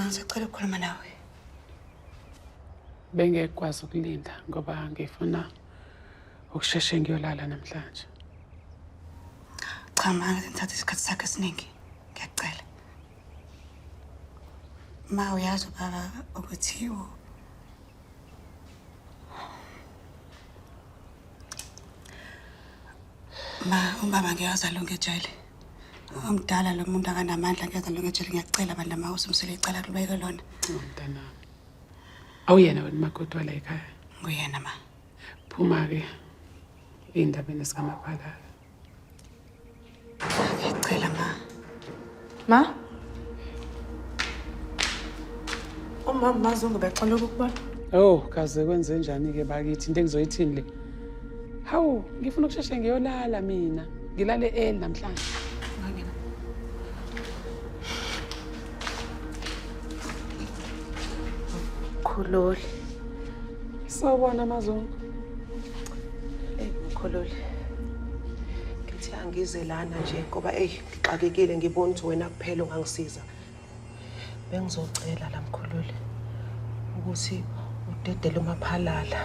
Mama ngisacela ukukhuluma nawe. Bengekwazi ukulinda ngoba ngifuna ukusheshe ngiyolala namhlanje. Cha mama ngithatha isikhathi sakhe esiningi. Ngiyacela. Ma uyazi baba ukuthi ubaba ngiyazi lo ngejele. Umdala lo muntu akanamandla ngiyazi lo ngejele ngiyacela bandla ma usimsele icala kulubeke lona. Mntana. Awuyena wena makoti wala ekhaya. Nguyena ma. Phuma ke indabeni esikamaphalala. Ngiyacela ma. Ma? MaMzobe becela ukubona. Oh, kaze kwenze njani ke bakithi into engizoyithini le? Hawu, ngifuna ukusheshe ngiyolala mina. Ngilale early namhlanje. Ngangena. Khululi. Sawubona MaMzobe. Mkhululi. Ngithi angize lana nje ngoba ngixakekile ngibona ukuthi wena kuphela ungangisiza. Bengizocela la mkhululi ukuthi udedele uMaphalala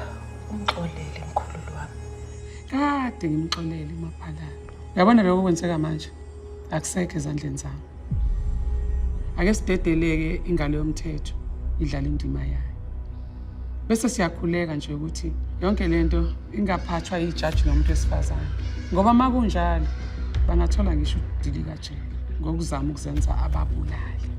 umxolele mkhululi wami. Kade ngimxolele uMaphalala. Uyabona lokho kwenzeka manje? Akusekho ezandleni zami. Ake sidedeleke ingalo yomthetho idlala indima yayo. Bese siyakhuleka nje ukuthi yonke lento ingaphathwa ijaji nomuntu wesifazane. Ngoba makunjalo bangathola ngisho udili kajele ngokuzama ukuzenza ababulali.